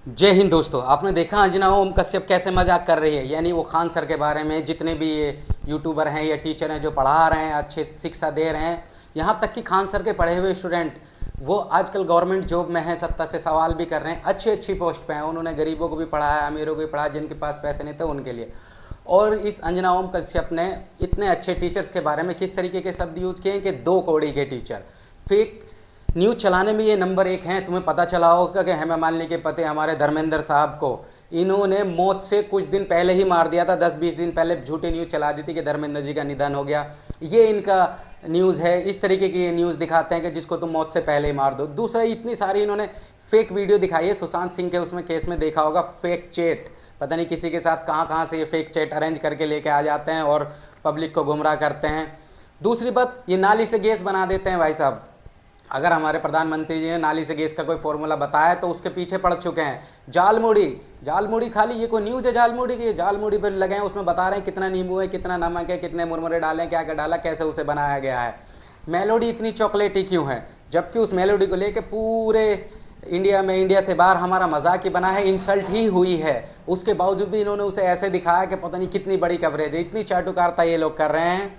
जय हिंद दोस्तों। आपने देखा अंजना ओम कश्यप कैसे मजाक कर रही है, यानी वो खान सर के बारे में जितने भी ये यूट्यूबर हैं या टीचर हैं जो पढ़ा रहे हैं, अच्छे शिक्षा दे रहे हैं, यहाँ तक कि खान सर के पढ़े हुए स्टूडेंट वो आजकल गवर्नमेंट जॉब में हैं, सत्ता से सवाल भी कर रहे हैं, अच्छी अच्छी पोस्ट पे हैं। उन्होंने गरीबों को भी पढ़ाया, अमीरों को भी पढ़ाया, जिनके पास पैसे नहीं थे उनके लिए। और इस अंजना ओम कश्यप ने इतने अच्छे टीचर्स के बारे में किस तरीके के शब्द यूज़ किए हैं कि दो कौड़ी के टीचर। फेक न्यूज़ चलाने में ये नंबर एक हैं। तुम्हें पता चला होगा कि हेमा मालिनी के पति हमारे धर्मेंद्र साहब को इन्होंने मौत से कुछ दिन पहले ही मार दिया था। 10-20 दिन पहले झूठी न्यूज़ चला दी थी कि धर्मेंद्र जी का निधन हो गया। ये इनका न्यूज़ है। इस तरीके की ये न्यूज़ दिखाते हैं कि जिसको तुम मौत से पहले ही मार दो। दूसरा, इतनी सारी इन्होंने फेक वीडियो दिखाई है। सुशांत सिंह के उसमें केस में देखा होगा, फेक चैट, पता नहीं किसी के साथ कहाँ कहाँ से ये फेक चैट अरेंज करके लेके आ जाते हैं और पब्लिक को गुमराह करते हैं। दूसरी बात, ये नाली से गैस बना देते हैं। भाई साहब, अगर हमारे प्रधानमंत्री जी ने नाली से गैस का कोई फॉर्मूला बताया तो उसके पीछे पड़ चुके हैं। जालमुड़ी खाली ये कोई न्यूज़ है जालमुड़ी की? जालमुड़ी पर लगे हैं, उसमें बता रहे हैं कितना नींबू है, कितना नमक है, कितने मुरमुरे डालें, क्या क्या डाला, कैसे उसे बनाया गया है। मेलोडी इतनी चॉकलेटी क्यों है, जबकि उस मेलोडी को लेके पूरे इंडिया में, इंडिया से बाहर हमारा मजाक ही बना है, इंसल्ट ही हुई है। उसके बावजूद भी इन्होंने उसे ऐसे दिखाया कि पता नहीं कितनी बड़ी कवरेज है। इतनी चाटुकारिता ये लोग कर रहे हैं,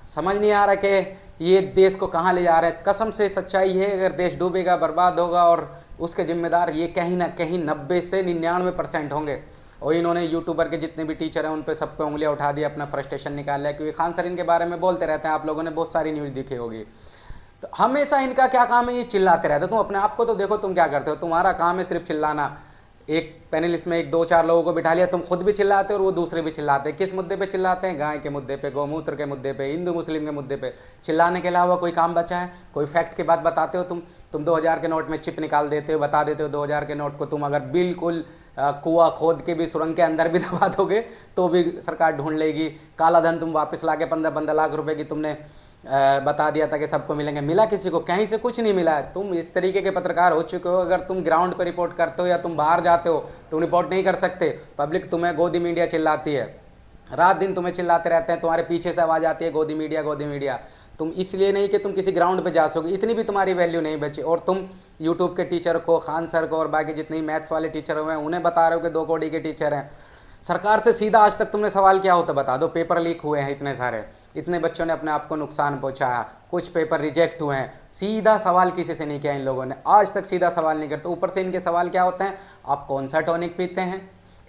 समझ नहीं आ रहा कि ये देश को कहाँ ले जा रहे हैं। कसम से सच्चाई है, अगर देश डूबेगा, बर्बाद होगा, और उसके जिम्मेदार ये कहीं ना कहीं 90 से 99% होंगे। और इन्होंने यूट्यूबर के जितने भी टीचर हैं उन पे सब पे उंगलियां उठा दी, अपना फ्रस्ट्रेशन निकाल लिया, क्योंकि खान सर इनके बारे में बोलते रहते हैं। आप लोगों ने बहुत सारी न्यूज़ दिखी होगी। तो हमेशा इनका क्या काम है, ये चिल्लाते रहते। तुम अपने आप को तो देखो, तुम क्या करते हो? तुम्हारा काम है सिर्फ चिल्लाना। एक पैनलिस्ट में एक दो चार लोगों को बिठा लिया, तुम खुद भी चिल्लाते हो और वो दूसरे भी चिल्लाते हैं। किस मुद्दे पे चिल्लाते हैं? गाय के मुद्दे पे, गौमूत्र के मुद्दे पे, हिंदू मुस्लिम के मुद्दे पे। चिल्लाने के अलावा कोई काम बचा है? कोई फैक्ट की बात बताते हो? तुम 2000 के नोट में चिप निकाल देते हो, बता देते हो 2000 के नोट को तुम अगर बिल्कुल कुआं खोद के भी सुरंग के अंदर भी दबा दोगे तो भी सरकार ढूंढ लेगी। काला धन तुम वापस ला के 15-15 लाख रुपए की तुमने बता दिया था कि सबको मिलेंगे, मिला किसी को? कहीं से कुछ नहीं मिला है। तुम इस तरीके के पत्रकार हो चुके हो। अगर तुम ग्राउंड पर रिपोर्ट करते हो या तुम बाहर जाते हो, तुम रिपोर्ट नहीं कर सकते। पब्लिक तुम्हें गोदी मीडिया चिल्लाती है, रात दिन तुम्हें चिल्लाते रहते हैं, तुम्हारे पीछे से आवाज़ आती है गोदी मीडिया गोदी मीडिया। तुम इसलिए नहीं कि तुम किसी ग्राउंड पे जा सकोगे, इतनी भी तुम्हारी वैल्यू नहीं बची। और तुम यूट्यूब के टीचर को, खान सर को और बाकी जितने मैथ्स वाले टीचर हुए हैं उन्हें बता रहे हो कि 2 कौड़ी के टीचर हैं। सरकार से सीधा आज तक तुमने सवाल किया हो तो बता दो। पेपर लीक हुए हैं इतने सारे, इतने बच्चों ने अपने आप को नुकसान पहुंचाया, कुछ पेपर रिजेक्ट हुए हैं। सीधा सवाल किसी से नहीं किया इन लोगों ने, आज तक सीधा सवाल नहीं करते। ऊपर से इनके सवाल क्या होते हैं? आप कौन सा टॉनिक पीते हैं,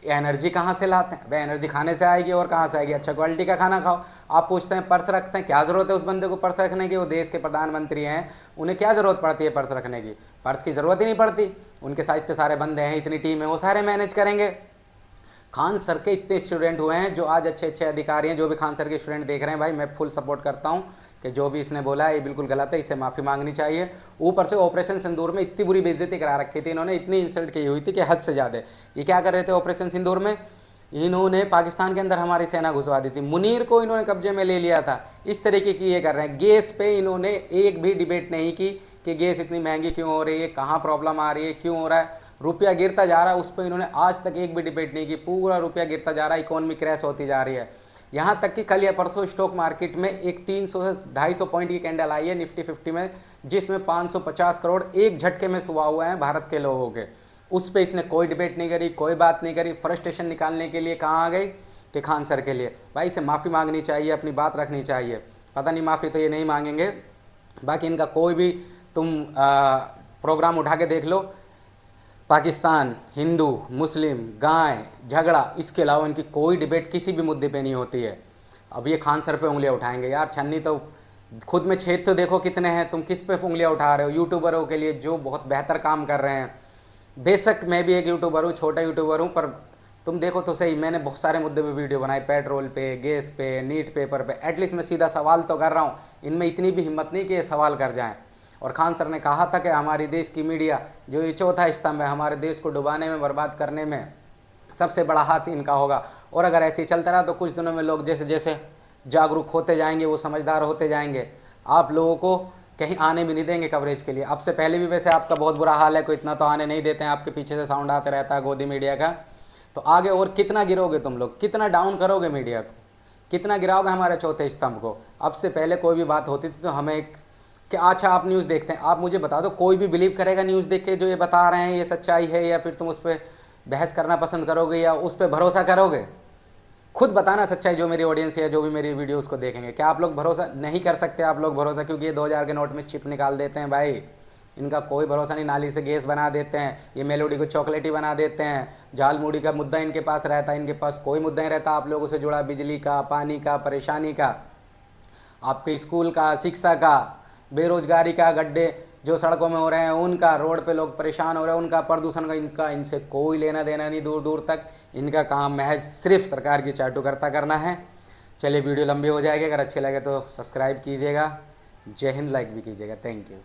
एनर्जी कहाँ से लाते हैं? भाई एनर्जी खाने से आएगी, और कहाँ से आएगी? अच्छा क्वालिटी का खाना खाओ। आप पूछते हैं पर्स रखते हैं, क्या ज़रूरत है उस बंदे को पर्स रखने की? वो देश के प्रधानमंत्री हैं, उन्हें क्या ज़रूरत पड़ती है पर्स रखने की? पर्स की ज़रूरत ही नहीं पड़ती। उनके साथ इतने सारे बंदे हैं, इतनी टीम है, वो सारे मैनेज करेंगे। खान सर के इतने स्टूडेंट हुए हैं जो आज अच्छे अच्छे अधिकारी हैं। जो भी खान सर के स्टूडेंट देख रहे हैं, भाई मैं फुल सपोर्ट करता हूं कि जो भी इसने बोला है ये बिल्कुल गलत है, इससे माफ़ी मांगनी चाहिए। ऊपर से ऑपरेशन सिंदूर में इतनी बुरी बेइज्जती करा रखी थी इन्होंने, इतनी इंसल्ट की हुई थी कि हद से ज़्यादा। ये क्या कर रहे थे ऑपरेशन सिंदूर में? इन्होंने पाकिस्तान के अंदर हमारी सेना घुसवा दी थी, मुनीर को इन्होंने कब्जे में ले लिया था। इस तरीके की ये कर रहे हैं। गैस पे इन्होंने एक भी डिबेट नहीं की कि गैस इतनी महंगी क्यों हो रही है, कहाँ प्रॉब्लम आ रही है, क्यों हो रहा है। रुपया गिरता जा रहा है, उस पर इन्होंने आज तक एक भी डिबेट नहीं की। पूरा रुपया गिरता जा रहा है, इकोनॉमी क्रैश होती जा रही है। यहाँ तक कि कल या परसों स्टॉक मार्केट में एक 300 से 250 पॉइंट की कैंडल आई है निफ्टी 50 में, जिसमें 550 करोड़ एक झटके में सुबह हुए हैं भारत के लोगों के। उस पर इसने कोई डिबेट नहीं करी, कोई बात नहीं करी। फ्रस्ट्रेशन निकालने के लिए कहाँ आ गई कि खान सर के लिए। भाई इसे माफ़ी मांगनी चाहिए, अपनी बात रखनी चाहिए। पता नहीं माफ़ी तो ये नहीं मांगेंगे। बाकी इनका कोई भी तुम प्रोग्राम उठा के देख लो, पाकिस्तान, हिंदू मुस्लिम, गाय, झगड़ा, इसके अलावा इनकी कोई डिबेट किसी भी मुद्दे पे नहीं होती है। अब ये खान सर पे उंगलियां उठाएंगे यार। छन्नी तो खुद में छेद तो देखो कितने हैं, तुम किस पे उंगलियां उठा रहे हो? यूट्यूबरों के लिए जो बहुत बेहतर काम कर रहे हैं। बेशक मैं भी एक यूट्यूबर हूँ, छोटा यूट्यूबर हूँ, पर तुम देखो तो सही, मैंने बहुत सारे मुद्दे पे वीडियो बनाई, पेट्रोल पे, गैस पे, नीट पेपर पे। एटलीस्ट मैं सीधा सवाल तो कर रहा हूँ। इनमें इतनी भी हिम्मत नहीं कि ये सवाल कर जाएं। और खान सर ने कहा था कि हमारी देश की मीडिया जो ये चौथा स्तंभ है, हमारे देश को डुबाने में, बर्बाद करने में सबसे बड़ा हाथ इनका होगा। और अगर ऐसे ही चलता रहा तो कुछ दिनों में लोग जैसे जैसे जागरूक होते जाएंगे, वो समझदार होते जाएंगे, आप लोगों को कहीं आने भी नहीं देंगे कवरेज के लिए। अब से पहले भी वैसे आपका बहुत बुरा हाल है, कोई इतना तो आने नहीं देते हैं, आपके पीछे से साउंड आते रहता है गोदी मीडिया का। तो आगे और कितना गिरोगे तुम लोग, कितना डाउन करोगे मीडिया को, कितना गिराओगे हमारे चौथे स्तंभ को? अब से पहले कोई भी बात होती थी तो हमें एक कि अच्छा आप न्यूज़ देखते हैं, आप मुझे बता दो कोई भी बिलीव करेगा न्यूज़ देख के जो ये बता रहे हैं ये सच्चाई है, या फिर तुम उस पर बहस करना पसंद करोगे या उस पर भरोसा करोगे? खुद बताना सच्चाई, जो मेरी ऑडियंस है, जो भी मेरी वीडियोस को देखेंगे। क्या आप लोग भरोसा नहीं कर सकते? आप लोग भरोसा, क्योंकि ये 2000 के नोट में चिप निकाल देते हैं भाई, इनका कोई भरोसा नहीं। नाली से गैस बना देते हैं, ये मेलोडी को चॉकलेटी बना देते हैं। जाल मूड़ी का मुद्दा इनके पास रहता है, इनके पास कोई मुद्दा नहीं रहता आप लोगों से जुड़ा, बिजली का, पानी का, परेशानी का, आपके स्कूल का, शिक्षा का, बेरोजगारी का, गड्ढे जो सड़कों में हो रहे हैं उनका, रोड पे लोग परेशान हो रहे हैं उनका, प्रदूषण का, इनका इनसे कोई लेना देना नहीं दूर दूर तक। इनका काम महज सिर्फ सरकार की चाटुकर्ता करना है। चलिए वीडियो लंबी हो जाएगी, अगर अच्छे लगे तो सब्सक्राइब कीजिएगा। जय हिंद, लाइक भी कीजिएगा। Thank you.